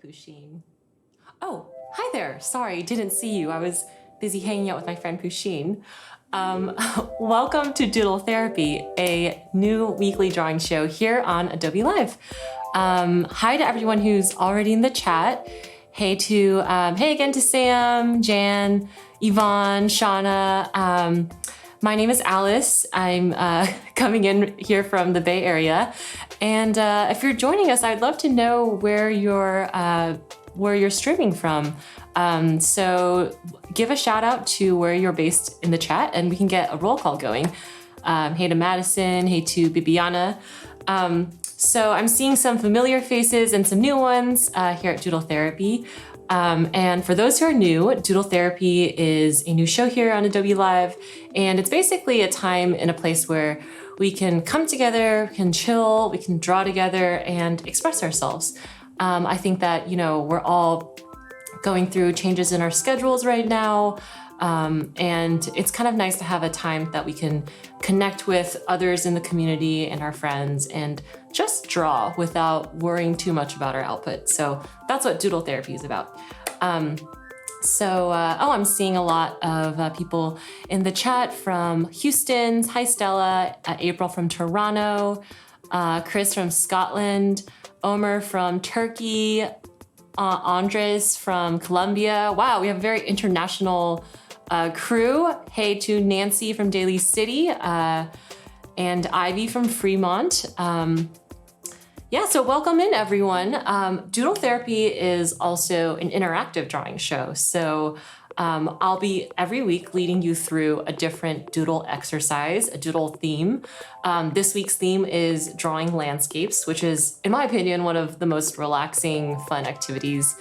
Pusheen. Oh, hi there. Sorry, didn't see you. I was busy hanging out with my friend Pusheen. Welcome to Doodle Therapy, a new weekly drawing show here on Adobe Live. Hi to everyone who's already in the chat. Hey again to Sam, Jan, Yvonne, Shauna. My name is Alice. I'm coming in here from the Bay Area. And if you're joining us, I'd love to know where you're streaming from. So give a shout out to where you're based in the chat and we can get a roll call going. Hey to Madison, hey to Bibiana. So I'm seeing some familiar faces and some new ones here at Doodle Therapy. And for those who are new, Doodle Therapy is a new show here on Adobe Live. And it's basically a time and a place where we can come together, we can chill, we can draw together and express ourselves. I think that, we're all going through changes in our schedules right now. And it's kind of nice to have a time that we can connect with others in the community and our friends and just draw without worrying too much about our output. So that's what Doodle Therapy is about. I'm seeing a lot of people in the chat from Houston. Hi, Stella. April from Toronto. Chris from Scotland. Omer from Turkey. Andres from Colombia. Wow, we have a very international crew. Hey to Nancy from Daly City and Ivy from Fremont. So welcome in everyone. Doodle Therapy is also an interactive drawing show. So I'll be every week leading you through a different doodle exercise, a doodle theme. This week's theme is drawing landscapes, which is, in my opinion, one of the most relaxing, fun activities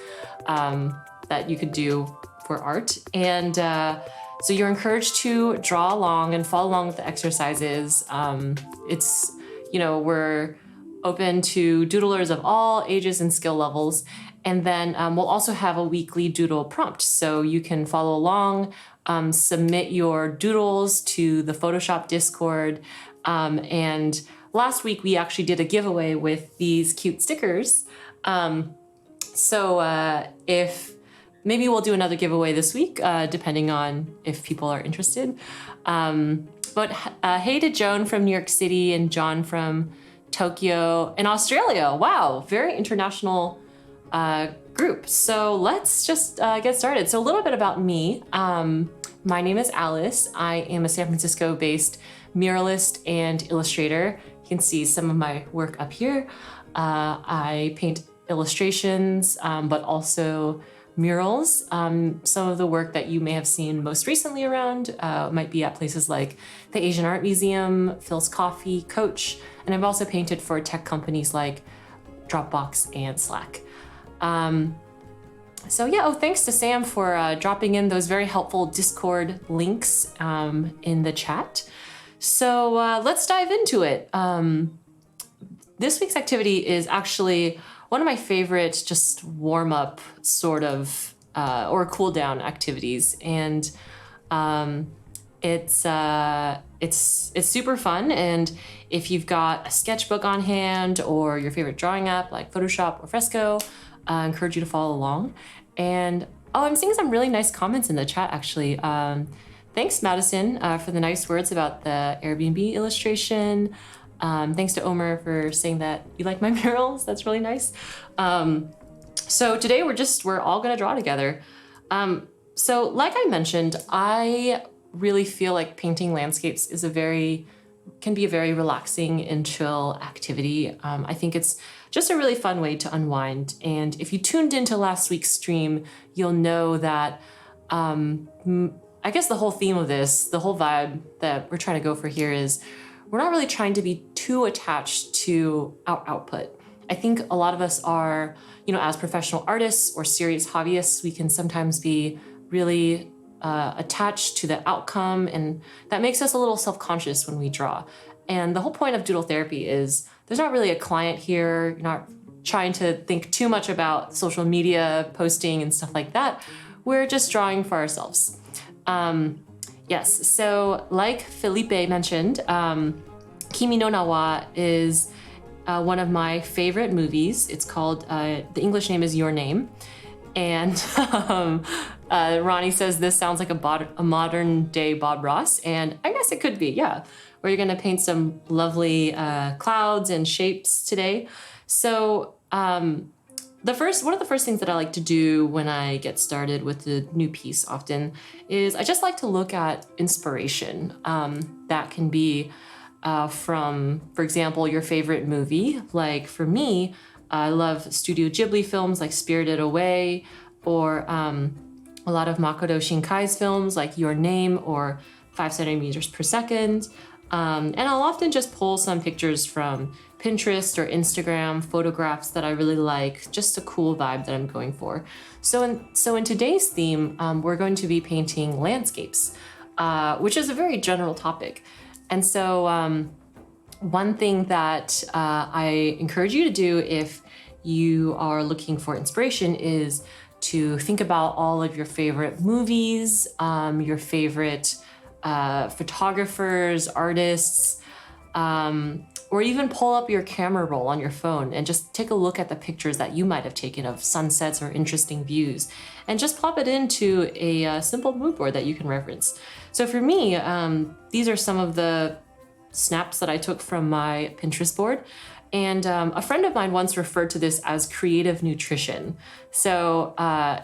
that you could do for art. And so you're encouraged to draw along and follow along with the exercises. We're open to doodlers of all ages and skill levels. And then we'll also have a weekly doodle prompt. So you can follow along, submit your doodles to the Photoshop Discord. And last week we actually did a giveaway with these cute stickers. If maybe we'll do another giveaway this week, depending on if people are interested. Hey to Joan from New York City and John from Tokyo and Australia. Wow, very international group. So let's just get started. So a little bit about me. My name is Alice. I am a San Francisco-based muralist and illustrator. You can see some of my work up here. I paint illustrations, but also murals. Some of the work that you may have seen most recently around might be at places like the Asian Art Museum, Phil's Coffee, Coach, and I've also painted for tech companies like Dropbox and Slack. Thanks to Sam for dropping in those very helpful Discord links in the chat. So let's dive into it. This week's activity is actually one of my favorite just warm-up sort of or cool-down activities, and it's super fun. And if you've got a sketchbook on hand or your favorite drawing app like Photoshop or Fresco, I encourage you to follow along. And I'm seeing some really nice comments in the chat actually. Thanks Madison for the nice words about the Airbnb illustration. Thanks to Omer for saying that you like my murals. That's really nice. So today we're all gonna draw together. So like I mentioned, I really feel like painting landscapes can be a very relaxing and chill activity. I think it's just a really fun way to unwind. And if you tuned into last week's stream, you'll know that I guess the whole theme of this, the whole vibe that we're trying to go for here is we're not really trying to be too attached to our output. I think a lot of us are, as professional artists or serious hobbyists, we can sometimes be really attached to the outcome, and that makes us a little self-conscious when we draw. And the whole point of Doodle Therapy is there's not really a client here. You're not trying to think too much about social media posting and stuff like that. We're just drawing for ourselves. Yes, so like Felipe mentioned, Kimi no Na wa is one of my favorite movies. It's called, the English name is Your Name. And Ronnie says this sounds like a modern day Bob Ross, and I guess it could be, yeah. Where you're gonna paint some lovely clouds and shapes today. So one of the first things that I like to do when I get started with the new piece often is I just like to look at inspiration. That can be from, for example, your favorite movie. Like for me, I love Studio Ghibli films like Spirited Away, or a lot of Makoto Shinkai's films like Your Name or 5 centimeters per second. And I'll often just pull some pictures from Pinterest or Instagram, photographs that I really like, just a cool vibe that I'm going for. So in today's theme, we're going to be painting landscapes, which is a very general topic. And so one thing that I encourage you to do if you are looking for inspiration is to think about all of your favorite movies, your favorite photographers, artists, or even pull up your camera roll on your phone and just take a look at the pictures that you might have taken of sunsets or interesting views, and just plop it into a simple mood board that you can reference. So for me, these are some of the snaps that I took from my Pinterest board. And a friend of mine once referred to this as creative nutrition. So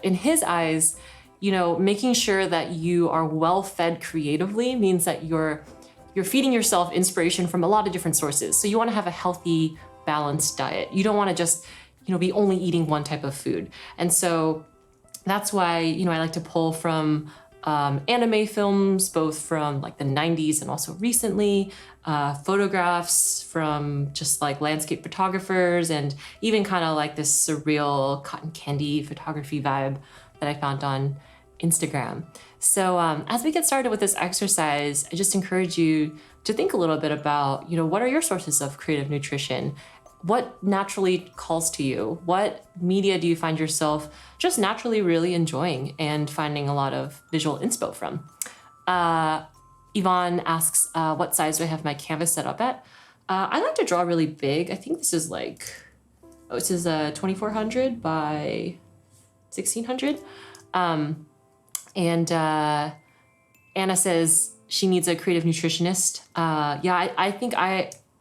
in his eyes, making sure that you are well fed creatively means that you're feeding yourself inspiration from a lot of different sources. So you want to have a healthy, balanced diet. You don't want to just, be only eating one type of food. And so that's why, I like to pull from anime films, both from like the 90s and also recently, photographs from just like landscape photographers, and even kind of like this surreal cotton candy photography vibe that I found on Instagram. So as we get started with this exercise, I just encourage you to think a little bit about, what are your sources of creative nutrition? What naturally calls to you? What media do you find yourself just naturally really enjoying and finding a lot of visual inspo from? Yvonne asks, what size do I have my canvas set up at? I like to draw really big. I think this is this is 2400 by 1600. And Anna says she needs a creative nutritionist. I think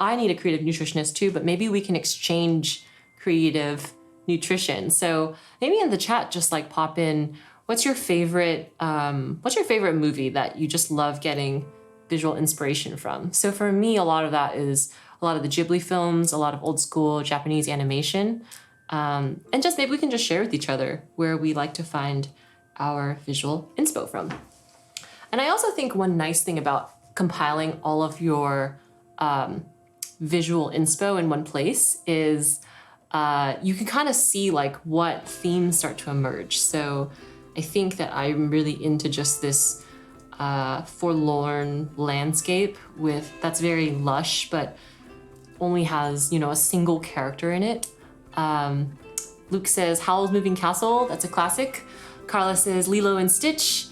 I need a creative nutritionist too, but maybe we can exchange creative nutrition. So maybe in the chat, just like pop in, what's your favorite movie that you just love getting visual inspiration from? So for me, a lot of that is a lot of the Ghibli films, a lot of old school Japanese animation. And just maybe we can just share with each other where we like to find our visual inspo from. And I also think one nice thing about compiling all of your visual inspo in one place is you can kind of see like what themes start to emerge. So I think that I'm really into just this forlorn landscape that's very lush, but only has, a single character in it. Luke says, Howl's Moving Castle, that's a classic. Carla says, Lilo and Stitch.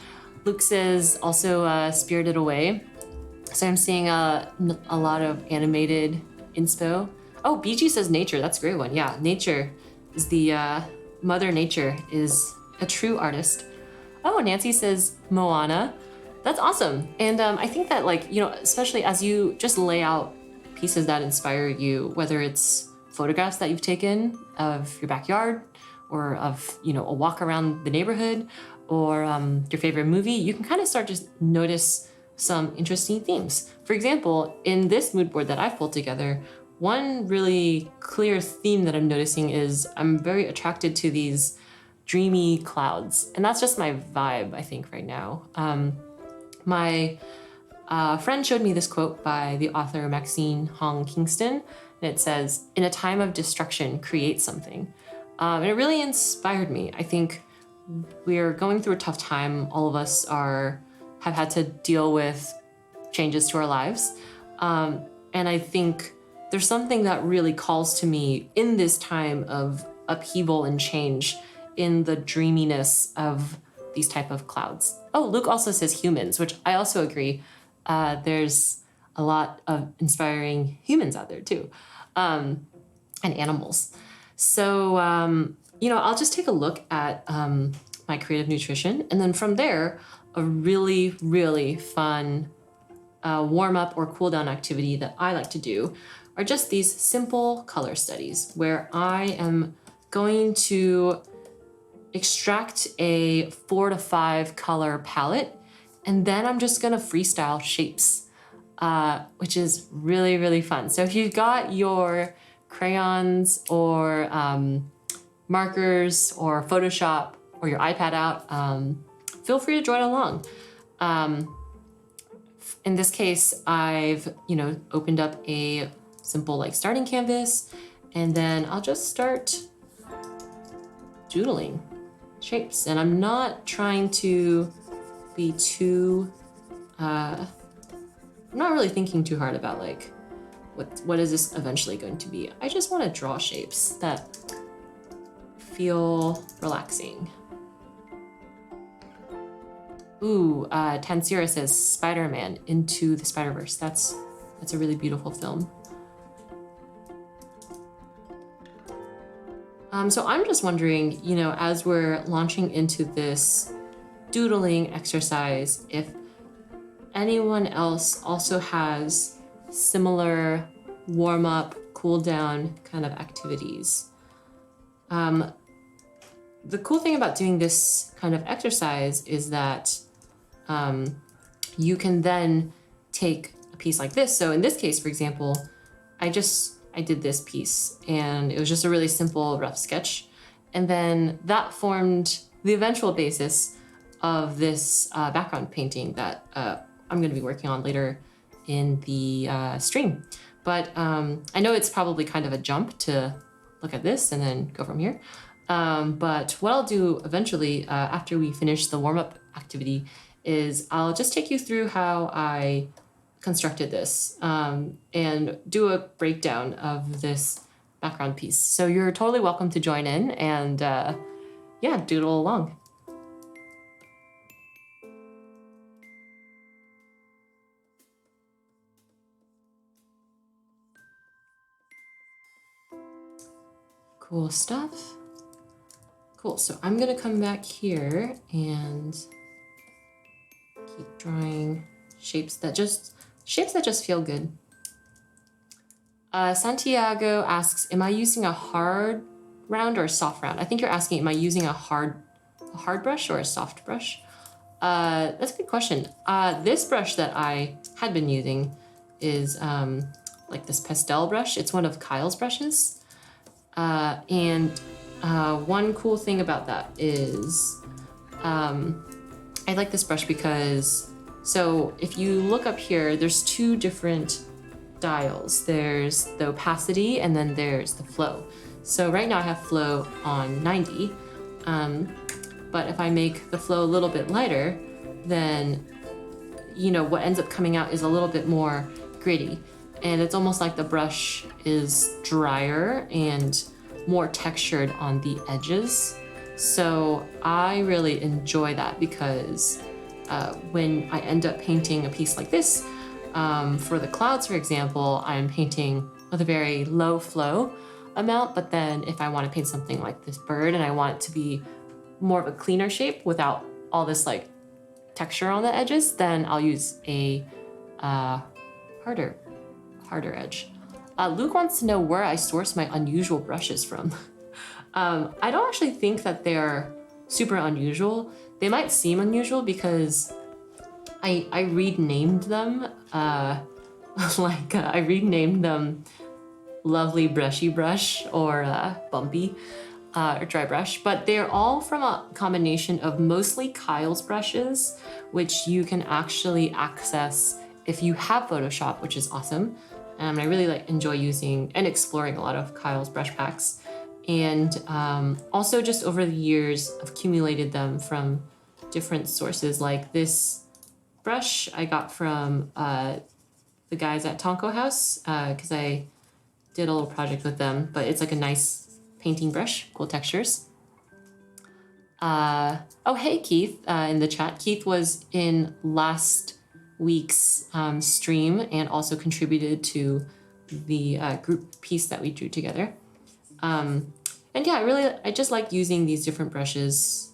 Luke says, also Spirited Away. So I'm seeing a lot of animated inspo. Oh, BG says nature, that's a great one. Yeah, nature is Mother Nature is a true artist. Oh, Nancy says Moana. That's awesome. And I think that especially as you just lay out pieces that inspire you, whether it's photographs that you've taken of your backyard or of, a walk around the neighborhood, or your favorite movie, you can kind of start to notice some interesting themes. For example, in this mood board that I've pulled together, one really clear theme that I'm noticing is I'm very attracted to these dreamy clouds. And that's just my vibe, I think, right now. My friend showed me this quote by the author Maxine Hong Kingston, and it says, "In a time of destruction, create something." And it really inspired me. I think we're going through a tough time. All of us have had to deal with changes to our lives. And I think there's something that really calls to me in this time of upheaval and change, in the dreaminess of these type of clouds. Oh, Luke also says humans, which I also agree. There's a lot of inspiring humans out there too. and animals. So, I'll just take a look at my creative nutrition. And then from there, a really, really fun warm up or cool down activity that I like to do are just these simple color studies where I am going to extract a 4 to 5 color palette, and then I'm just gonna freestyle shapes, which is really, really fun. So if you've got your crayons or markers or Photoshop or your iPad out, feel free to join along. In this case, I've, opened up a simple starting canvas, and then I'll just start doodling shapes. And I'm not trying to be too, I'm not really thinking too hard about what is this eventually going to be. I just want to draw shapes that feel relaxing. Ooh, Tansira says Spider-Man Into the Spider-Verse. That's a really beautiful film. So I'm just wondering, as we're launching into this doodling exercise, if anyone else also has similar warm-up, cool-down kind of activities. The cool thing about doing this kind of exercise is that you can then take a piece like this. So in this case, for example, I did this piece, and it was just a really simple rough sketch. And then that formed the eventual basis of this background painting that I'm gonna be working on later in the stream. But I know it's probably kind of a jump to look at this and then go from here. But what I'll do eventually, after we finish the warm-up activity, is I'll just take you through how I constructed this and do a breakdown of this background piece. So you're totally welcome to join in and doodle along. Cool stuff. Cool, so I'm gonna come back here and keep drawing shapes that just feel good. Santiago asks, am I using a hard round or a soft round? I think you're asking, am I using a hard brush or a soft brush? That's a good question. This brush that I had been using is like this pastel brush. It's one of Kyle's brushes. One cool thing about that is I like this brush because, so if you look up here, there's two different dials. There's the opacity and then there's the flow. So right now I have flow on 90, but if I make the flow a little bit lighter, then what ends up coming out is a little bit more gritty. And it's almost like the brush is drier and more textured on the edges. So I really enjoy that because when I end up painting a piece like this, for the clouds, for example, I'm painting with a very low flow amount, but then if I want to paint something like this bird and I want it to be more of a cleaner shape without all this texture on the edges, then I'll use a harder edge. Luke wants to know where I source my unusual brushes from. I don't actually think that they're super unusual. They might seem unusual because I renamed them. I renamed them Lovely Brushy Brush or Bumpy or Dry Brush, but they're all from a combination of mostly Kyle's brushes, which you can actually access if you have Photoshop, which is awesome. I really enjoy using and exploring a lot of Kyle's brush packs. And also just over the years, I've accumulated them from different sources. Like this brush I got from the guys at Tonko House because I did a little project with them, but it's a nice painting brush, cool textures. Oh, hey, Keith in the chat. Keith was in last week's stream and also contributed to the group piece that we drew together. And yeah, I just like using these different brushes,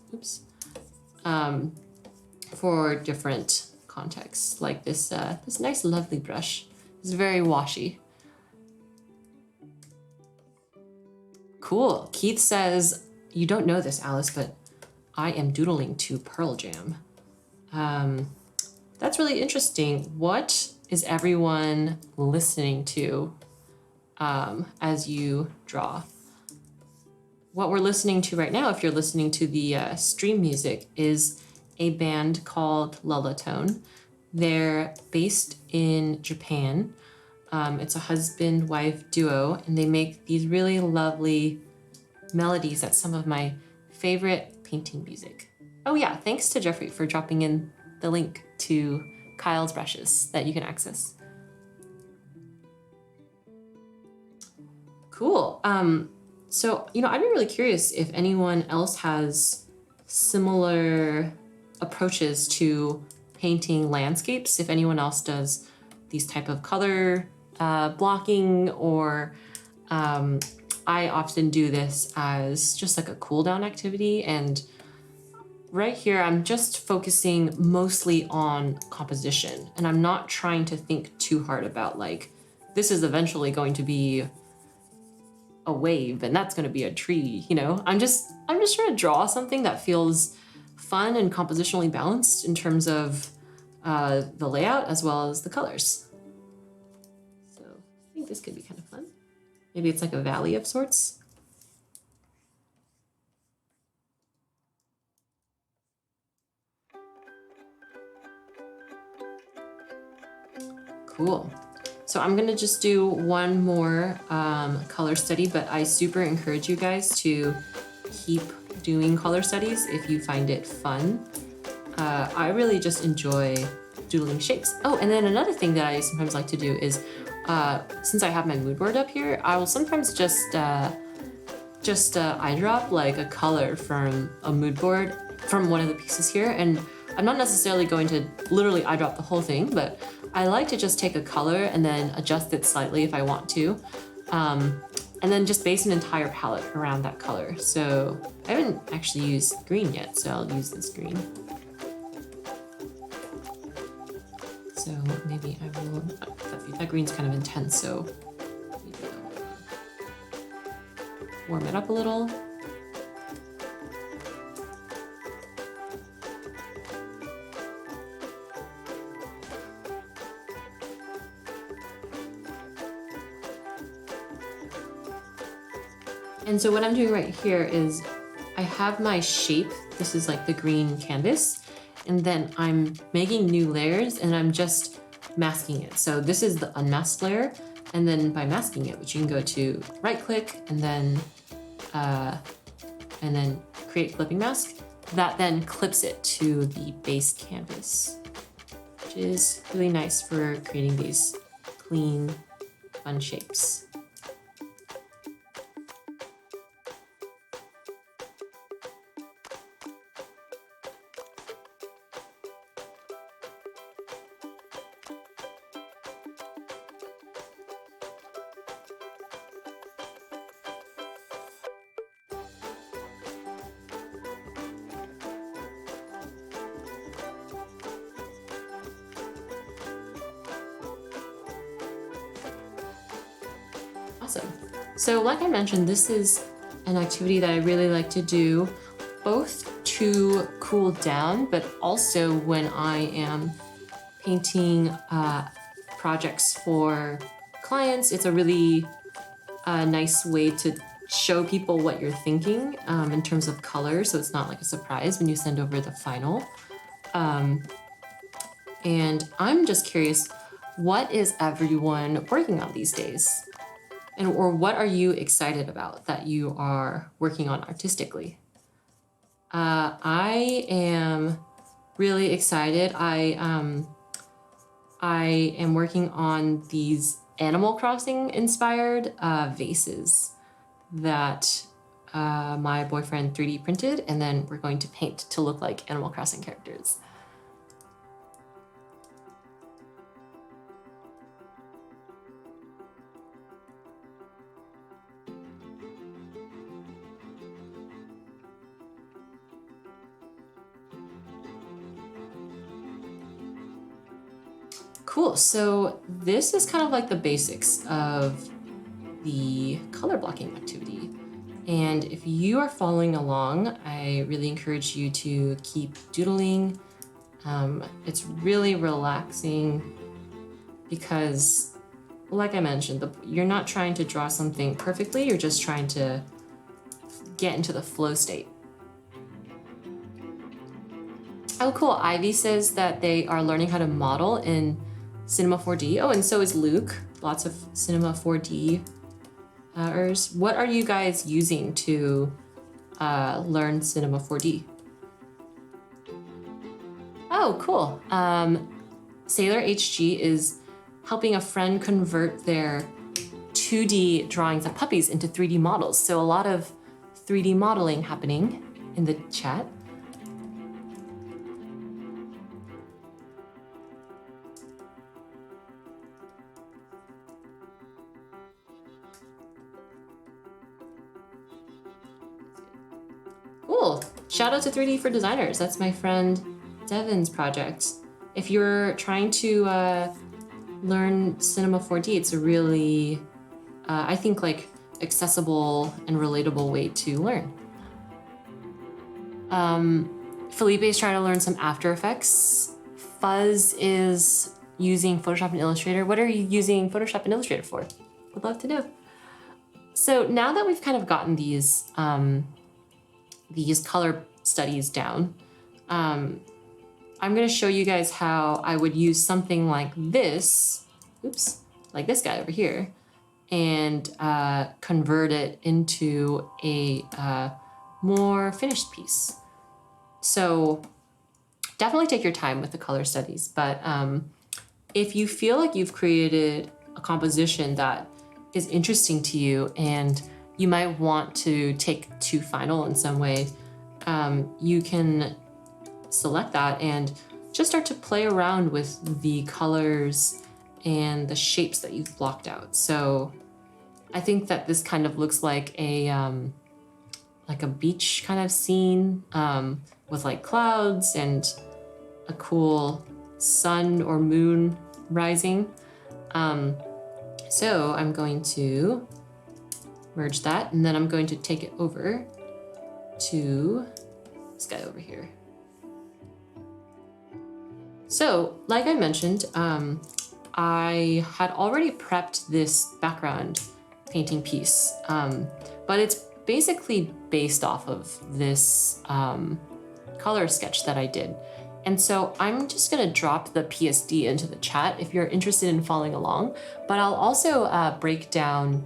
for different contexts. Like this nice, lovely brush. It's very washy. Cool. Keith says, you don't know this, Alice, but I am doodling to Pearl Jam. That's really interesting. What is everyone listening to as you draw? What we're listening to right now, if you're listening to the stream music, is a band called Lullatone. They're based in Japan. It's a husband-wife duo, and they make these really lovely melodies. That's some of my favorite painting music. Oh yeah, thanks to Jeffrey for dropping in the link to Kyle's brushes that you can access. Cool. So, I'd be really curious if anyone else has similar approaches to painting landscapes, if anyone else does these type of color blocking, or I often do this as just like a cool down activity. And right here, I'm just focusing mostly on composition, and I'm not trying to think too hard about like, this is eventually going to be a wave and that's going to be a tree, I'm just trying to draw something that feels fun and compositionally balanced in terms of the layout as well as the colors. So I think this could be kind of fun. Maybe it's like a valley of sorts. Cool. So I'm gonna just do one more color study, but I super encourage you guys to keep doing color studies if you find it fun. I really just enjoy doodling shapes. Oh, and then another thing that I sometimes like to do is, since I have my mood board up here, I will sometimes just eyedrop like a color from a mood board from one of the pieces here. And I'm not necessarily going to literally eyedrop the whole thing, but I like to just take a color and then adjust it slightly if I want to. And then just base an entire palette around that color. So I haven't actually used green yet, so I'll use this green. So maybe I will, that green's kind of intense, so maybe I'll warm it up a little. And so what I'm doing right here is I have my shape. This is like the green canvas. And then I'm making new layers and I'm just masking it. So this is the unmasked layer. And then by masking it, which you can go to right click and then create clipping mask, that then clips it to the base canvas, which is really nice for creating these clean, fun shapes. Awesome. So like I mentioned, this is an activity that I really like to do both to cool down, but also when I am painting projects for clients. It's a really nice way to show people what you're thinking in terms of color, so it's not like a surprise when you send over the final. And I'm just curious, what is everyone working on these days? Or what are you excited about that you are working on artistically? I am really excited. I am working on these Animal Crossing inspired vases that my boyfriend 3D printed, and then we're going to paint to look like Animal Crossing characters. Cool, so this is kind of like the basics of the color blocking activity. And if you are following along, I really encourage you to keep doodling. It's really relaxing because, like I mentioned, you're not trying to draw something perfectly, you're just trying to get into the flow state. Oh, cool. Ivy says that they are learning how to model in Cinema 4D. Oh, and so is Luke. Lots of Cinema 4D. What are you guys using to learn Cinema 4D? Oh, cool. Sailor HG is helping a friend convert their 2D drawings of puppies into 3D models. So a lot of 3D modeling happening in the chat. Cool. Shout out to 3D for Designers. That's my friend Devin's project. If you're trying to learn Cinema 4D, it's a really, I think, like accessible and relatable way to learn. Felipe is trying to learn some After Effects. Fuzz is using Photoshop and Illustrator. What are you using Photoshop and Illustrator for? Would love to know. So now that we've kind of gotten these color studies down, I'm gonna show you guys how I would use something like this, like this guy over here, and convert it into a more finished piece. So definitely take your time with the color studies, but if you feel like you've created a composition that is interesting to you and you might want to take to final in some way, you can select that and just start to play around with the colors and the shapes that you've blocked out. So I think that this kind of looks like a beach kind of scene with like clouds and a cool sun or moon rising. So I'm going to merge that, and then I'm going to take it over to this guy over here. So, like I mentioned, I had already prepped this background painting piece, but it's basically based off of this color sketch that I did. And so I'm just gonna drop the PSD into the chat if you're interested in following along, but I'll also break down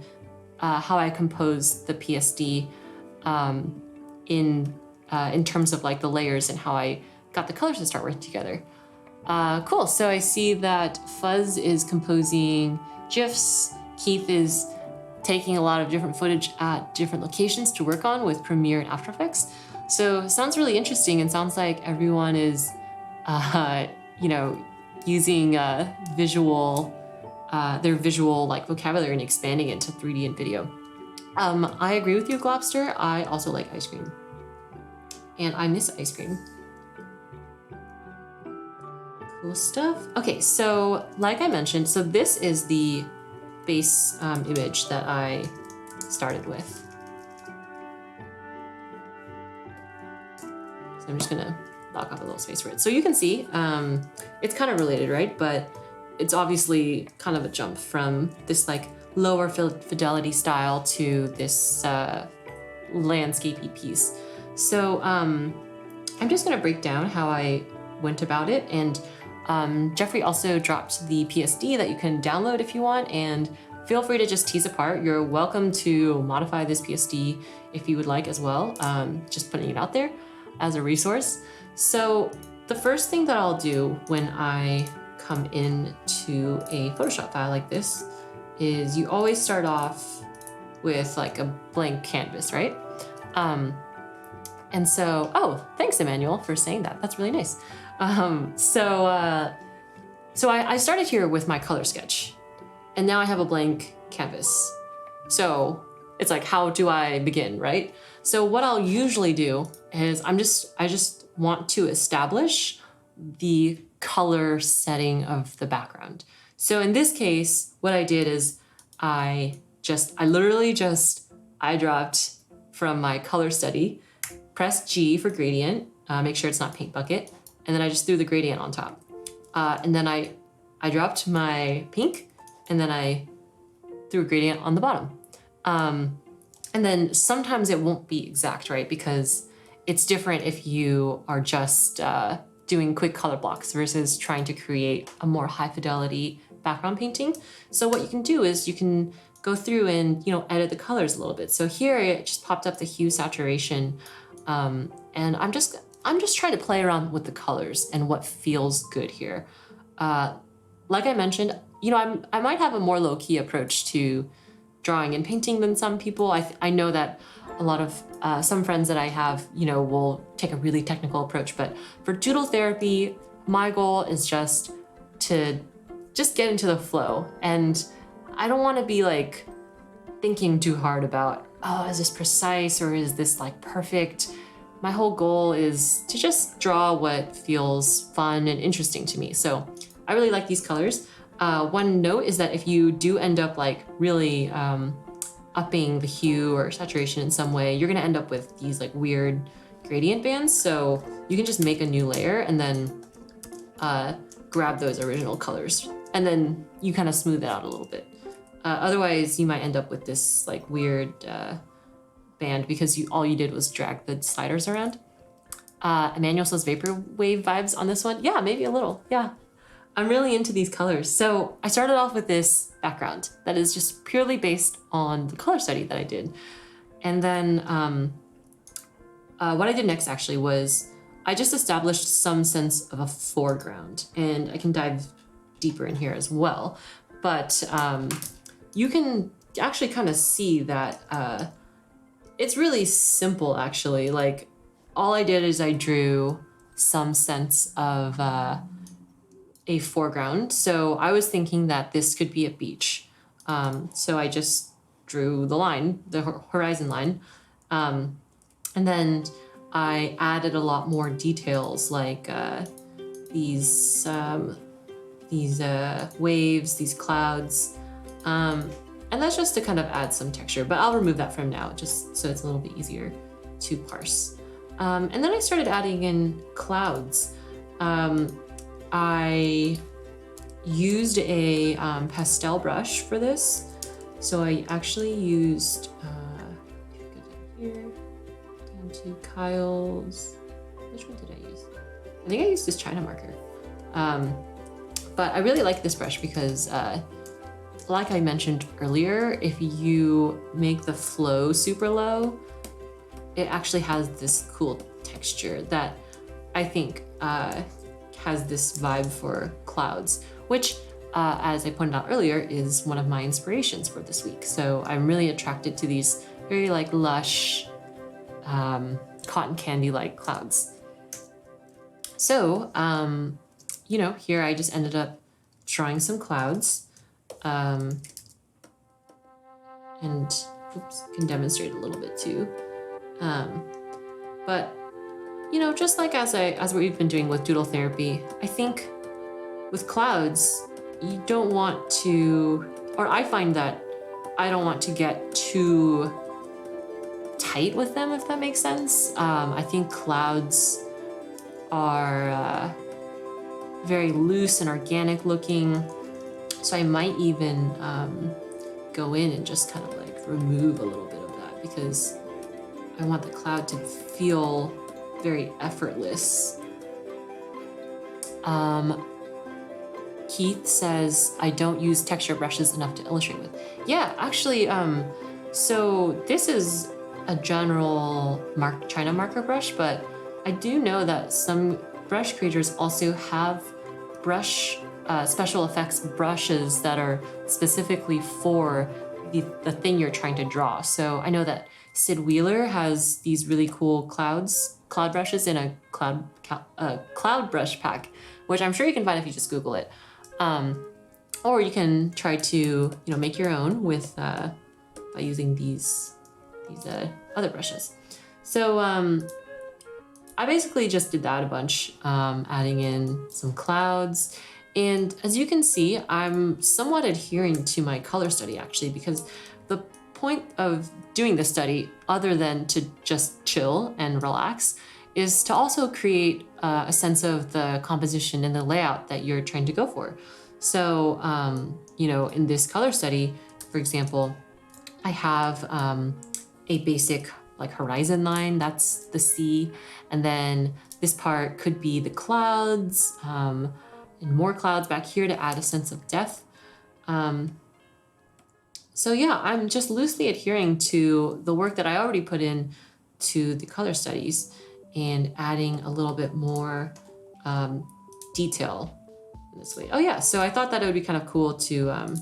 how I composed the PSD in terms of like the layers and how I got the colors to start working together. Cool, so I see that Fuzz is composing GIFs. Keith is taking a lot of different footage at different locations to work on with Premiere and After Effects. So sounds really interesting, and sounds like everyone is, using their visual like vocabulary and expanding it to 3D and video. I agree with you, Globster. I also like ice cream, and I miss ice cream. Cool stuff. Okay, so like I mentioned, so this is the base image that I started with. So I'm just gonna lock off a little space for it. So you can see it's kind of related, right? But it's obviously kind of a jump from this like lower fidelity style to this landscapey piece. So I'm just gonna break down how I went about it, and Jeffrey also dropped the PSD that you can download if you want, and feel free to just tease apart. You're welcome to modify this PSD if you would like as well, just putting it out there as a resource. So the first thing that I'll do when I come into a Photoshop file like this is you always start off with like a blank canvas, right? And so, oh, thanks Emmanuel for saying that. That's really nice. So I started here with my color sketch, and now I have a blank canvas. So it's like, how do I begin, right? So what I'll usually do is I just want to establish the color setting of the background. So in this case, what I did is I dropped from my color study, pressed G for gradient, make sure it's not paint bucket, and then I just threw the gradient on top. And then I dropped my pink, and then I threw a gradient on the bottom. And then sometimes it won't be exact, right? Because it's different if you are just doing quick color blocks versus trying to create a more high fidelity background painting. So what you can do is you can go through and, edit the colors a little bit. So here it just popped up the hue saturation. And I'm just trying to play around with the colors and what feels good here. Like I mentioned, I might have a more low-key approach to drawing and painting than some people. I know that a lot of some friends that I have, will take a really technical approach, but for Doodle Therapy, my goal is just to get into the flow. And I don't want to be like thinking too hard about, oh, is this precise or is this like perfect? My whole goal is to just draw what feels fun and interesting to me. So I really like these colors. One note is that if you do end up like really upping the hue or saturation in some way, you're gonna end up with these like weird gradient bands. So you can just make a new layer and then grab those original colors. And then you kind of smooth it out a little bit. Otherwise, you might end up with this like weird band because all you did was drag the sliders around. Emmanuel says vaporwave vibes on this one. Yeah, maybe a little, yeah. I'm really into these colors. So I started off with this background that is just purely based on the color study that I did. And then what I did next actually was I just established some sense of a foreground, and I can dive deeper in here as well. But you can actually kind of see that it's really simple actually. Like all I did is I drew some sense of a foreground. So I was thinking that this could be a beach. So I just drew the line, the horizon line. And then I added a lot more details like these waves, these clouds. And that's just to kind of add some texture, but I'll remove that from now just so it's a little bit easier to parse. And then I started adding in clouds. I used a pastel brush for this. So I actually used, here, down to Kyle's, which one did I use? I think I used this China marker. But I really like this brush because like I mentioned earlier, if you make the flow super low, it actually has this cool texture that I think has this vibe for clouds, which as I pointed out earlier, is one of my inspirations for this week. So I'm really attracted to these very like lush, cotton candy-like clouds. So, here I just ended up drawing some clouds. And oops, can demonstrate a little bit too. But just like as we've been doing with Doodle Therapy, I think with clouds, you don't want to, or I find that I don't want to get too tight with them, if that makes sense. I think clouds are very loose and organic looking. So I might even go in and just kind of like remove a little bit of that because I want the cloud to feel very effortless. Keith says, I don't use texture brushes enough to illustrate with. Yeah, actually, so this is a general China marker brush, but I do know that some brush creators also have special effects brushes that are specifically for the thing you're trying to draw. So I know that Sid Wheeler has these really cool cloud brushes in a cloud brush pack, which I'm sure you can find if you just Google it. Or you can try to make your own with by using these other brushes. So I basically just did that a bunch, adding in some clouds. And as you can see, I'm somewhat adhering to my color study actually, because the point of doing this study, other than to just chill and relax, is to also create a sense of the composition and the layout that you're trying to go for. So, in this color study, for example, I have a basic like horizon line, that's the sea. And then this part could be the clouds, and more clouds back here to add a sense of depth. So yeah, I'm just loosely adhering to the work that I already put in to the color studies and adding a little bit more detail in this way. Oh yeah, so I thought that it would be kind of cool to, I'm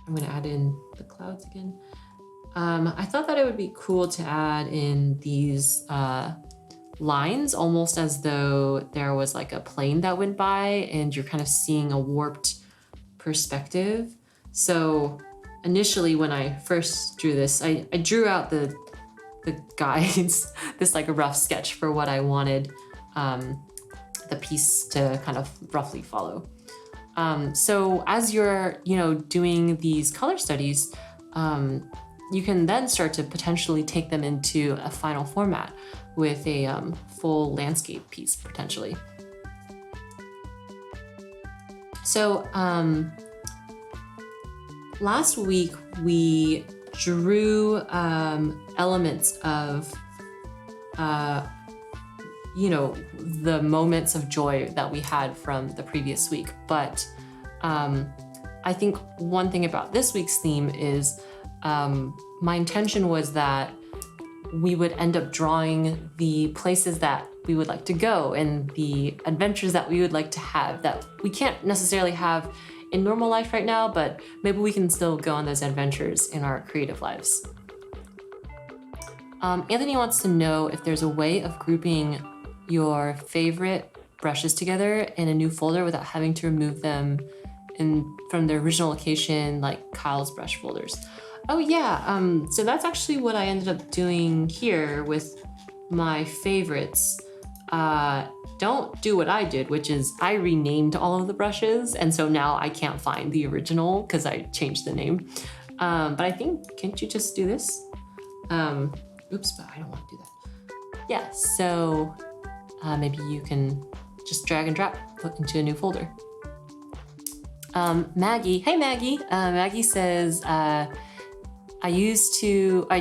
gonna add in the clouds again. I thought that it would be cool to add in these lines, almost as though there was like a plane that went by and you're kind of seeing a warped perspective. So initially when I first drew this, I drew out the guides, this like a rough sketch for what I wanted the piece to kind of roughly follow. So as you're, doing these color studies, you can then start to potentially take them into a final format with a full landscape piece, potentially. So last week we drew elements of, the moments of joy that we had from the previous week. But I think one thing about this week's theme is my intention was that we would end up drawing the places that we would like to go and the adventures that we would like to have that we can't necessarily have in normal life right now, but maybe we can still go on those adventures in our creative lives. Anthony wants to know if there's a way of grouping your favorite brushes together in a new folder without having to remove them from their original location, like Kyle's brush folders. Oh yeah, so that's actually what I ended up doing here with my favorites. Don't do what I did, which is I renamed all of the brushes, and so now I can't find the original because I changed the name. But I think, can't you just do this? Oops, but I don't want to do that. Yeah, so maybe you can just drag and drop, put into a new folder. Maggie, hey Maggie. Maggie says, I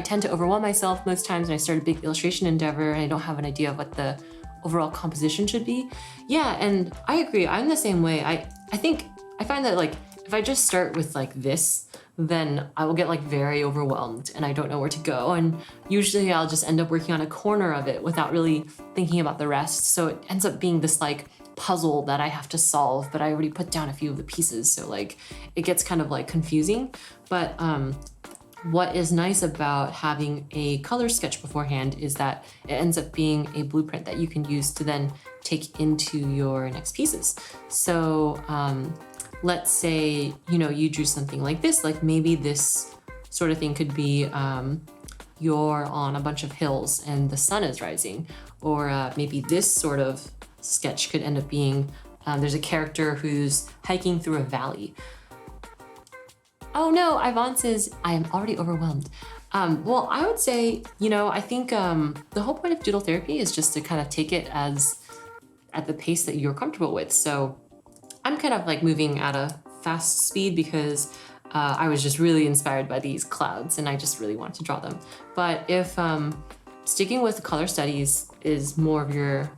tend to overwhelm myself most times when I start a big illustration endeavor and I don't have an idea of what the overall composition should be. Yeah, and I agree, I'm the same way. I find that like, if I just start with like this, then I will get like very overwhelmed and I don't know where to go. And usually I'll just end up working on a corner of it without really thinking about the rest. So it ends up being this like puzzle that I have to solve, but I already put down a few of the pieces. So like, it gets kind of like confusing. But what is nice about having a color sketch beforehand is that it ends up being a blueprint that you can use to then take into your next pieces. So let's say, you drew something like this, like maybe this sort of thing could be you're on a bunch of hills and the sun is rising, or maybe this sort of sketch could end up being there's a character who's hiking through a valley. Oh no, Yvonne says, I am already overwhelmed. Well, I would say, I think the whole point of Doodle Therapy is just to kind of take it at the pace that you're comfortable with. So I'm kind of like moving at a fast speed because I was just really inspired by these clouds and I just really wanted to draw them. But if sticking with color studies is more of your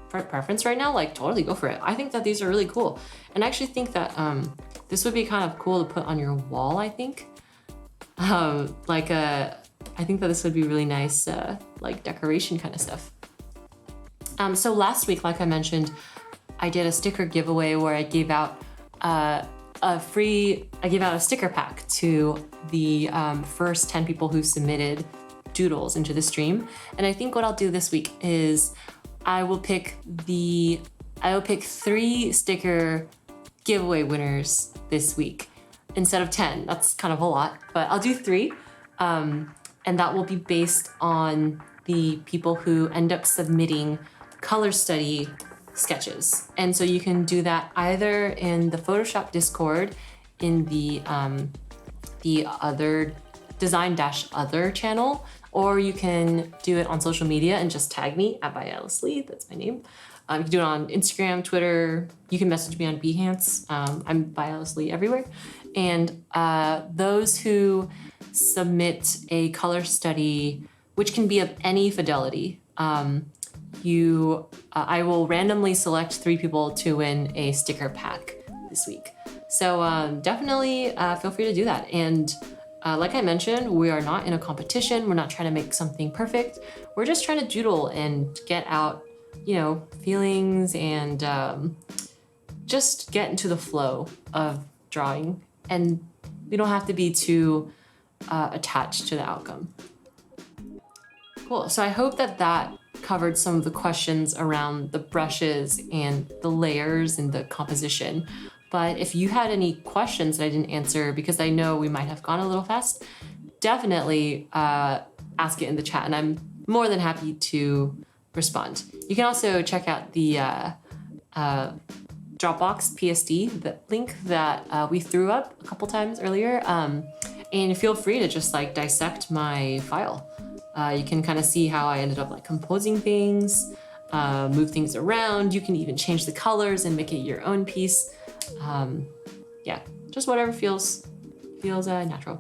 preference right now, like totally go for it. I think that these are really cool. And I actually think that this would be kind of cool to put on your wall, I think. I think that this would be really nice, like decoration kind of stuff. So last week, like I mentioned, I did a sticker giveaway where I gave out a sticker pack to the first 10 people who submitted doodles into the stream. And I think what I'll do this week is I will pick 3 sticker giveaway winners this week instead of 10. That's kind of a lot, but I'll do 3. And that will be based on the people who end up submitting color study sketches. And so you can do that either in the Photoshop Discord in the other design-other channel, or you can do it on social media and just tag me at @Lee, that's my name. You can do it on Instagram, Twitter. You can message me on Behance. I'm Lee everywhere. And those who submit a color study, which can be of any fidelity, I will randomly select 3 people to win a sticker pack this week. So definitely feel free to do that. And like I mentioned, we are not in a competition. We're not trying to make something perfect. We're just trying to doodle and get out, feelings and just get into the flow of drawing. And we don't have to be too attached to the outcome. Cool, so I hope that covered some of the questions around the brushes and the layers and the composition. But if you had any questions that I didn't answer, because I know we might have gone a little fast, definitely ask it in the chat, and I'm more than happy to respond. You can also check out the Dropbox PSD, the link that we threw up a couple times earlier, and feel free to just dissect my file. You can kind of see how I ended up composing things, move things around. You can even change the colors and make it your own piece. Yeah, just whatever feels natural.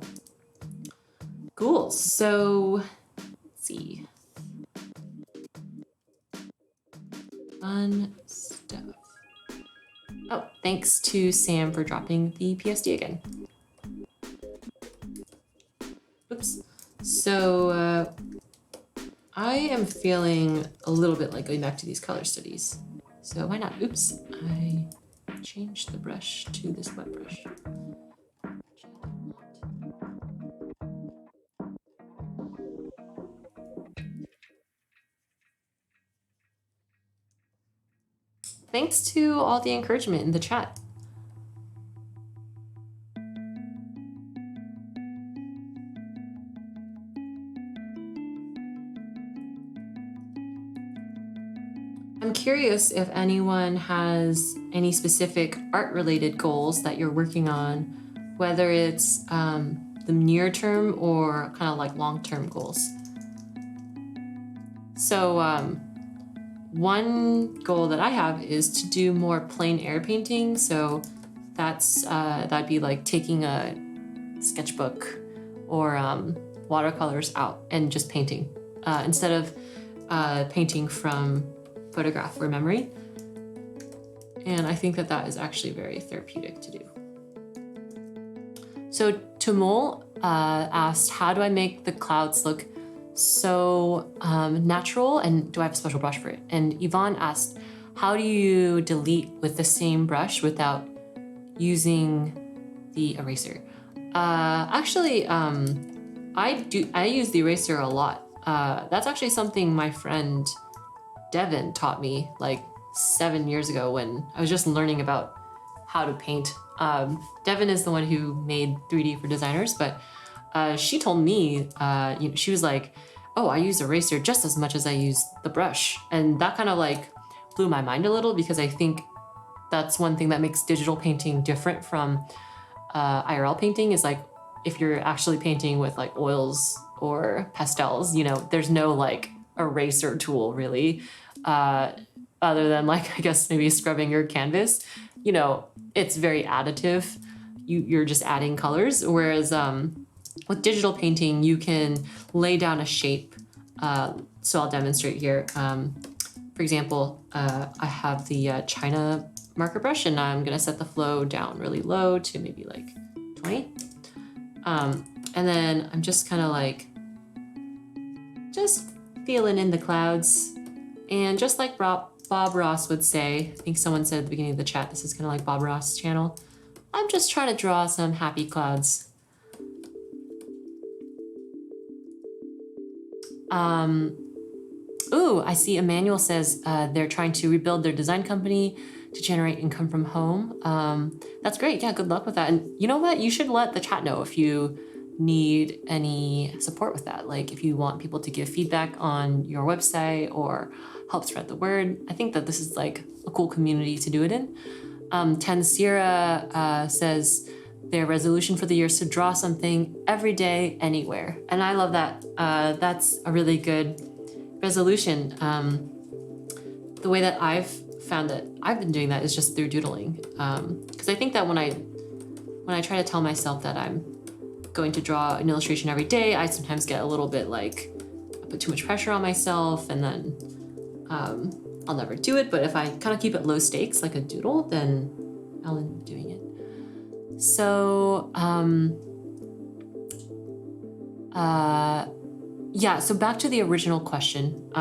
Cool, so let's see. Fun stuff. Oh, thanks to Sam for dropping the PSD again. Oops. So I am feeling a little bit like going back to these color studies. So why not? Oops, I changed the brush to this wet brush. Thanks to all the encouragement in the chat. I'm curious if anyone has any specific art-related goals that you're working on, whether it's the near term or kind of long-term goals. So one goal that I have is to do more plein air painting. So that'd be taking a sketchbook or watercolors out and just painting instead of painting from photograph or memory. And I think that is actually very therapeutic to do. So Tumul asked, how do I make the clouds look so natural, and do I have a special brush for it? And Yvonne asked, how do you delete with the same brush without using the eraser? Actually, I use the eraser a lot. That's actually something my friend Devin taught me 7 years ago when I was just learning about how to paint. Devin is the one who made 3D for designers, but she told me, she was like, oh, I use eraser just as much as I use the brush. And that kind of blew my mind a little, because I think that's one thing that makes digital painting different from IRL painting is if you're actually painting with oils or pastels, there's no eraser tool really, other than I guess maybe scrubbing your canvas. It's very additive. You're just adding colors, whereas with digital painting, you can lay down a shape. So I'll demonstrate here. For example, I have the China marker brush, and I'm gonna set the flow down really low to maybe 20. And then I'm just kind of just feeling in the clouds. And just like Bob Ross would say, I think someone said at the beginning of the chat, this is kind of like Bob Ross' channel. I'm just trying to draw some happy clouds. Ooh, I see Emmanuel says they're trying to rebuild their design company to generate income from home. That's great. Yeah, good luck with that. And you know what? You should let the chat know if you need any support with that, like if you want people to give feedback on your website or help spread the word, I think that this is like a cool community to do it in. Tansira says their resolution for the year is to draw something every day, anywhere. And I love that. That's a really good resolution. The way that I've found that I've been doing that is just through doodling. Because I think that when I try to tell myself that I'm going to draw an illustration every day, I sometimes get a little bit like, I put too much pressure on myself, and then I'll never do it. But if I kind of keep it low stakes, like a doodle, then I'll end up doing it. So, yeah, so back to the original question.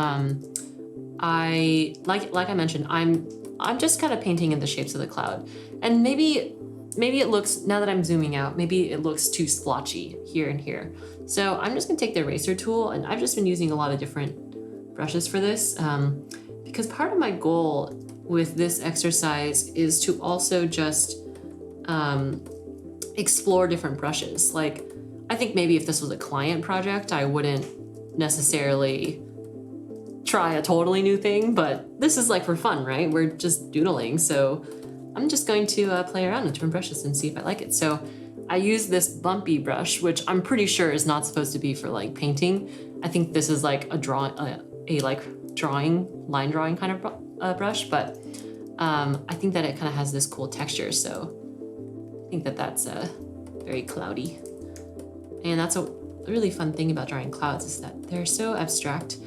I like I mentioned, I'm just kind of painting in the shapes of the cloud. And maybe it looks, now that I'm zooming out, maybe it looks too splotchy here and here. So I'm just gonna take the eraser tool, and I've just been using a lot of different brushes for this, because part of my goal with this exercise is to also just explore different brushes. Like, I think maybe if this was a client project, I wouldn't necessarily try a totally new thing, but this is like for fun, right? We're just doodling, so I'm just going to play around with different brushes and see if I like it. So I use this bumpy brush, which I'm pretty sure is not supposed to be for like painting. I think this is like a line drawing kind of brush, but I think that it kind of has this cool texture. So I think that that's very cloudy. And that's a really fun thing about drawing clouds, is that they're so abstract,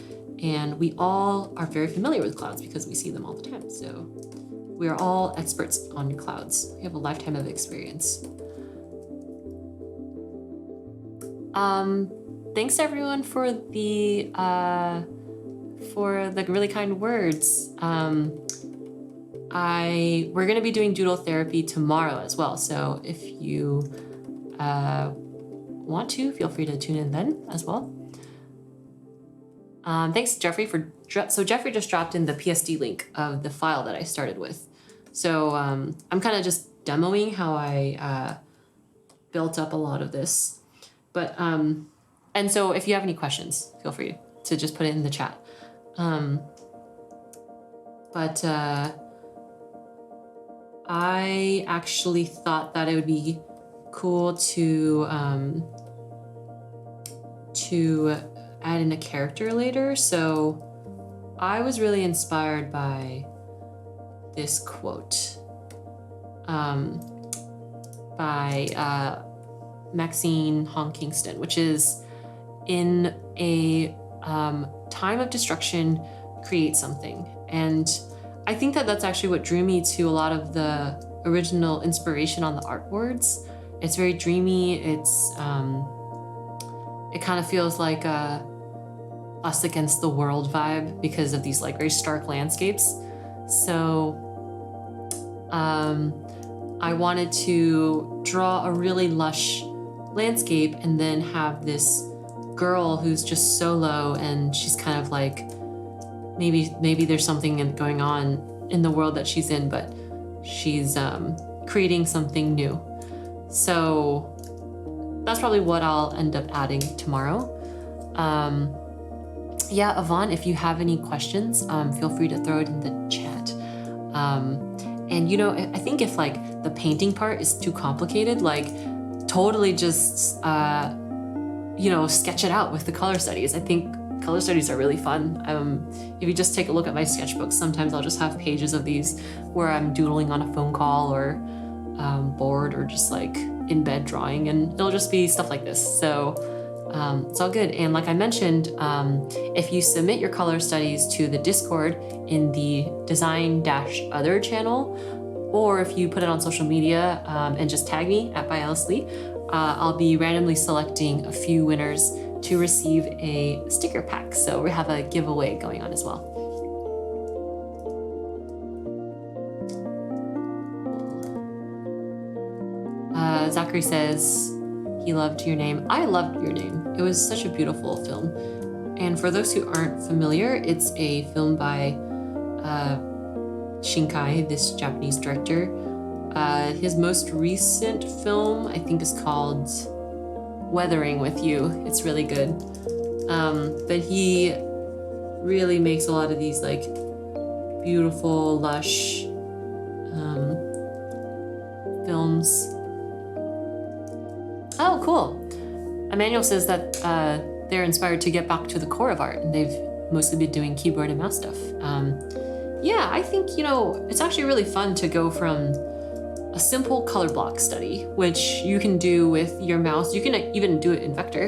and we all are very familiar with clouds because we see them all the time. So we are all experts on clouds. We have a lifetime of experience. Thanks everyone for the really kind words. We're gonna be doing Doodle Therapy tomorrow as well. So if you want to, feel free to tune in then as well. Thanks Jeffrey so Jeffrey just dropped in the PSD link of the file that I started with. So I'm kind of just demoing how I built up a lot of this. But, and so if you have any questions, feel free to just put it in the chat. I actually thought that it would be cool to add in a character later. So I was really inspired by this quote by Maxine Hong Kingston, which is, in a time of destruction, create something. And I think that that's actually what drew me to a lot of the original inspiration on the artboards. It's very dreamy. It's it kind of feels like a us against the world vibe because of these like very stark landscapes. So I wanted to draw a really lush landscape and then have this girl who's just solo, and she's kind of like, maybe there's something going on in the world that she's in, but she's creating something new. So that's probably what I'll end up adding tomorrow. Yeah, Yvonne, if you have any questions, feel free to throw it in the chat. And you know, I think if like the painting part is too complicated, like totally just, you know, sketch it out with the color studies. I think color studies are really fun. If you just take a look at my sketchbook, sometimes I'll just have pages of these where I'm doodling on a phone call or bored or just like in bed drawing, and it'll just be stuff like this. So it's all good. And like I mentioned, if you submit your color studies to the Discord in the design-other channel, or if you put it on social media and just tag me at @byalislee, I'll be randomly selecting a few winners to receive a sticker pack. So we have a giveaway going on as well. Zachary says he loved Your Name. I loved Your Name. It was such a beautiful film. And for those who aren't familiar, it's a film by Shinkai, this Japanese director. His most recent film, I think, is called weathering with you. It's really good. But he really makes a lot of these like beautiful, lush films. Oh, cool. Emmanuel says that they're inspired to get back to the core of art, and they've mostly been doing keyboard and mouse stuff. Yeah, I think, it's actually really fun to go from a simple color block study, which you can do with your mouse. You can even do it in vector.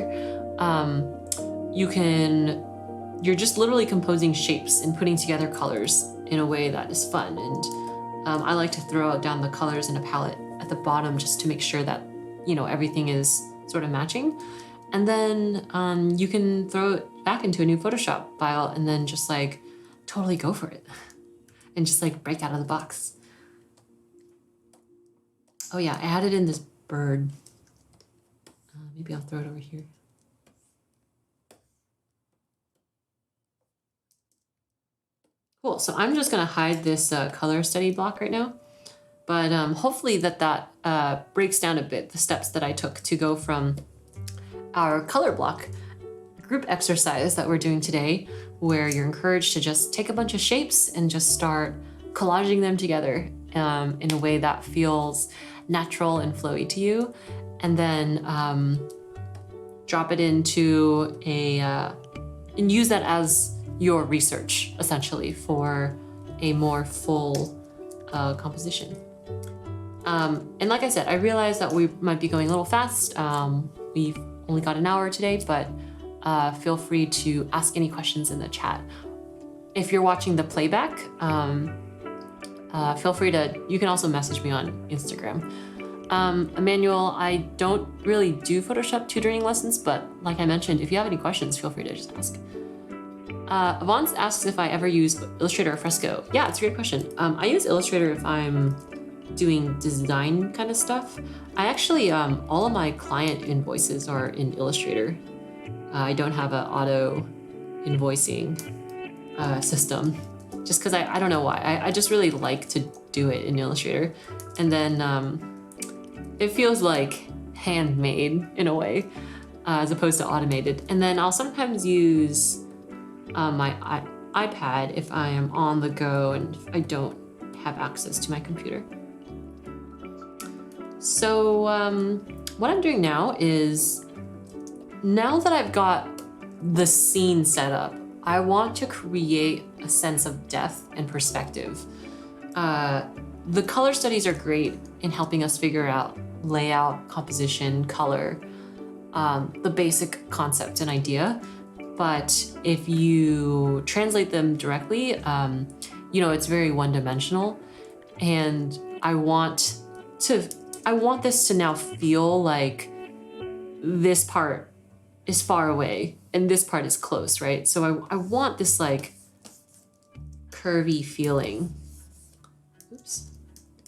You're just literally composing shapes and putting together colors in a way that is fun. And I like to throw down the colors in a palette at the bottom just to make sure that, everything is sort of matching. And then you can throw it back into a new Photoshop file and then just like totally go for it and just like break out of the box. Oh yeah, I added in this bird. Maybe I'll throw it over here. Cool, so I'm just gonna hide this color study block right now, but hopefully that breaks down a bit the steps that I took to go from our color block group exercise that we're doing today, where you're encouraged to just take a bunch of shapes and just start collaging them together in a way that feels natural and flowy to you, and then drop it into and use that as your research, essentially, for a more full composition. And like I said, I realized that we might be going a little fast. We've only got an hour today, but feel free to ask any questions in the chat. If you're watching the playback, feel free you can also message me on Instagram. Emmanuel, I don't really do Photoshop tutoring lessons, but like I mentioned, if you have any questions, feel free to just ask. Avance asks if I ever use Illustrator or Fresco. Yeah, it's a great question. I use Illustrator if I'm doing design kind of stuff. I actually, all of my client invoices are in Illustrator. I don't have an auto invoicing system, just because I don't know why. I just really like to do it in Illustrator. And then it feels like handmade in a way, as opposed to automated. And then I'll sometimes use my iPad if I am on the go and if I don't have access to my computer. So what I'm doing now is, now that I've got the scene set up, I want to create a sense of depth and perspective. The color studies are great in helping us figure out layout, composition, color, the basic concept and idea. But if you translate them directly, it's very one-dimensional. And I want this to now feel like this part is far away and this part is close, right? So I want this like curvy feeling. Oops,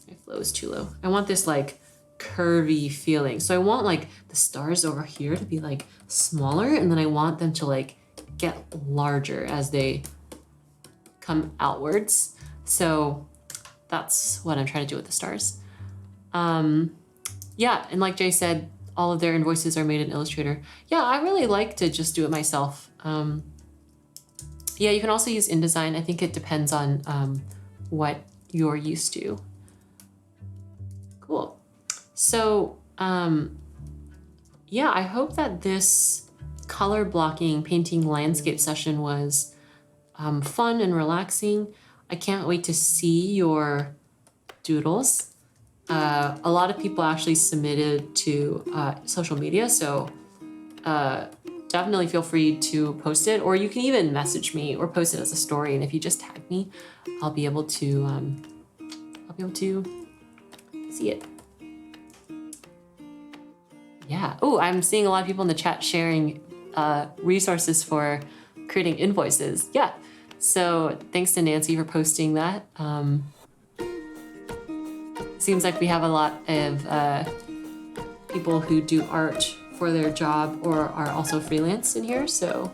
my flow is too low. I want this like curvy feeling. So I want like the stars over here to be like smaller, and then I want them to like get larger as they come outwards. So that's what I'm trying to do with the stars. Yeah, and like Jay said, all of their invoices are made in Illustrator. Yeah, I really like to just do it myself. Yeah, you can also use InDesign. I think it depends on what you're used to. Cool. So yeah, I hope that this color blocking painting landscape session was fun and relaxing. I can't wait to see your doodles. A lot of people actually submitted to social media, so definitely feel free to post it, or you can even message me or post it as a story. And if you just tag me, I'll be able to see it. Yeah. Oh, I'm seeing a lot of people in the chat sharing resources for creating invoices. Yeah. So thanks to Nancy for posting that. Seems like we have a lot of people who do art for their job or are also freelance in here, so.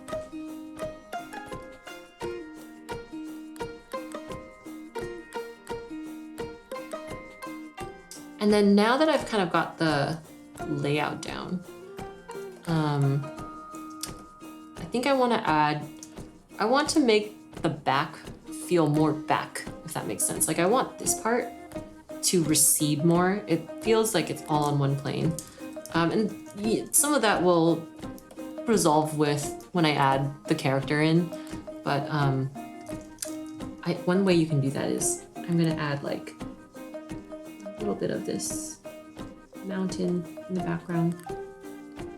And then now that I've kind of got the layout down, I think I want to make the back feel more back, if that makes sense. Like I want this part to recede more. It feels like it's all on one plane. And some of that will resolve with when I add the character in, but one way you can do that is I'm gonna add like a little bit of this mountain in the background.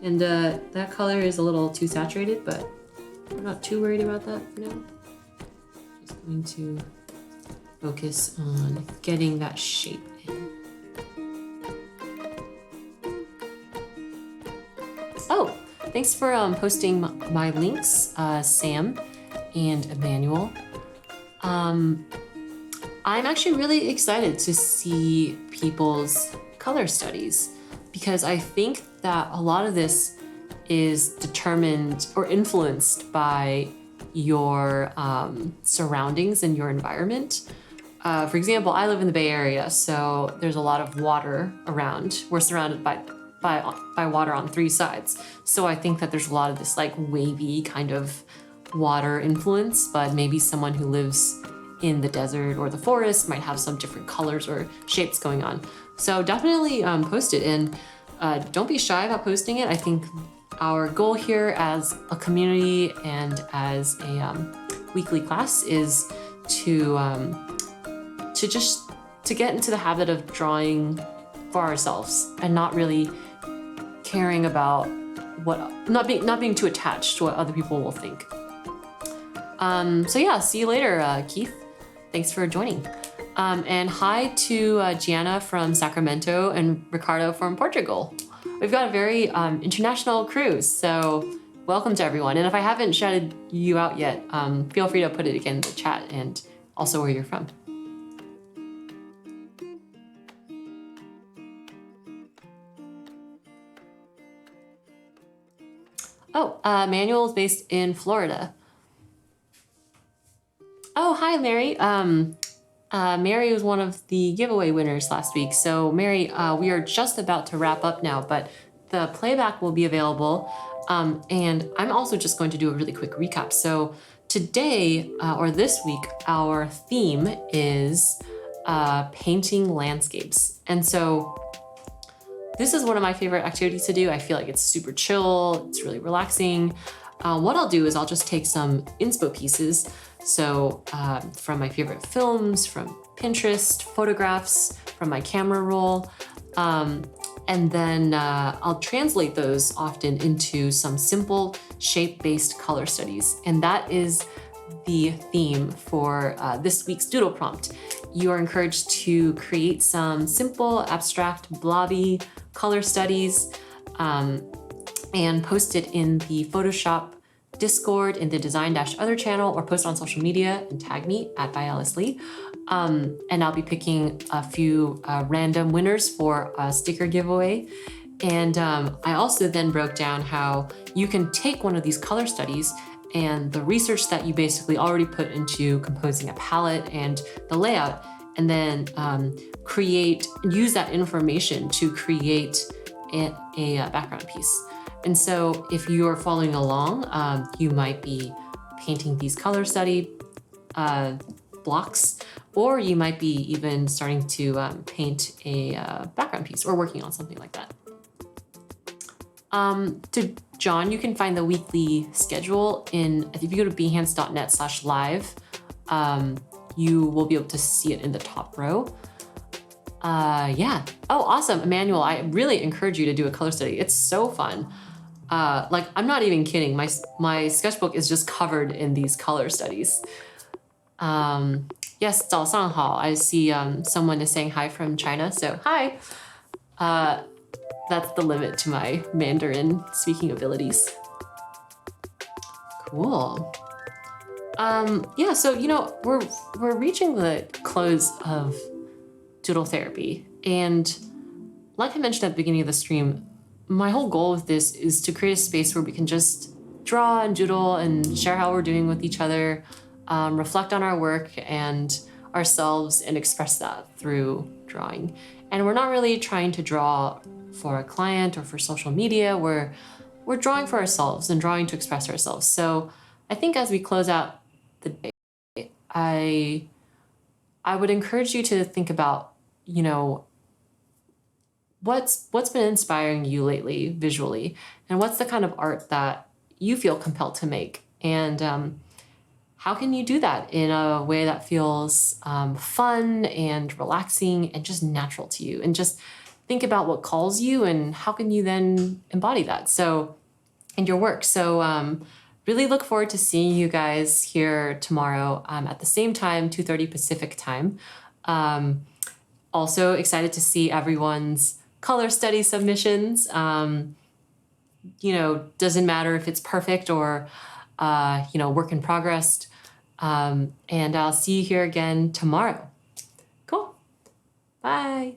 And that color is a little too saturated, but I'm not too worried about that for now. Just going to focus on getting that shape in. Oh, thanks for posting my links, Sam and Emmanuel. I'm actually really excited to see people's color studies because I think that a lot of this is determined or influenced by your surroundings and your environment. For example, I live in the Bay Area, so there's a lot of water around. We're surrounded by water on 3 sides. So I think that there's a lot of this like wavy kind of water influence, but maybe someone who lives in the desert or the forest might have some different colors or shapes going on. So definitely post it, and don't be shy about posting it. I think our goal here as a community and as a weekly class is to get into the habit of drawing for ourselves and not really caring about not being too attached to what other people will think. So yeah, see you later, Keith. Thanks for joining. And hi to Gianna from Sacramento and Ricardo from Portugal. We've got a very international crew, so welcome to everyone. And if I haven't shouted you out yet, feel free to put it again in the chat and also where you're from. Oh, Manuel is based in Florida. Oh, hi, Mary. Mary was one of the giveaway winners last week. So Mary, we are just about to wrap up now, but the playback will be available. And I'm also just going to do a really quick recap. So today, or this week, our theme is painting landscapes. And so this is one of my favorite activities to do. I feel like it's super chill, it's really relaxing. What I'll do is I'll just take some inspo pieces. So from my favorite films, from Pinterest, photographs, from my camera roll, and then I'll translate those often into some simple shape-based color studies. And that is the theme for this week's doodle prompt. You are encouraged to create some simple, abstract, blobby color studies and post it in the Photoshop Discord, in the Design-Other channel, or post on social media and tag me at @byAliceLee. And I'll be picking a few random winners for a sticker giveaway. And I also then broke down how you can take one of these color studies and the research that you basically already put into composing a palette and the layout, and then use that information to create a background piece. And so if you're following along, you might be painting these color study blocks, or you might be even starting to paint a background piece or working on something like that. To John, you can find the weekly schedule if you go to behance.net/live, you will be able to see it in the top row. Yeah. Oh, awesome. Emmanuel, I really encourage you to do a color study. It's so fun. Like, I'm not even kidding. My sketchbook is just covered in these color studies. Yes, 早上好. I see someone is saying hi from China, so hi. That's the limit to my Mandarin speaking abilities. Cool. Yeah, so we're reaching the close of Doodle Therapy, and like I mentioned at the beginning of the stream, my whole goal with this is to create a space where we can just draw and doodle and share how we're doing with each other, reflect on our work and ourselves, and express that through drawing. And we're not really trying to draw for a client or for social media. We're we're drawing for ourselves and drawing to express ourselves. So I think as we close out the day, I would encourage you to think about, you know, what's been inspiring you lately visually, and what's the kind of art that you feel compelled to make, and how can you do that in a way that feels fun and relaxing and just natural to you, and just think about what calls you and how can you then embody that in your work. So really look forward to seeing you guys here tomorrow at the same time, 2:30 Pacific time. Also excited to see everyone's color study submissions. You know, doesn't matter if it's perfect or, you know, work in progress. And I'll see you here again tomorrow. Cool. Bye.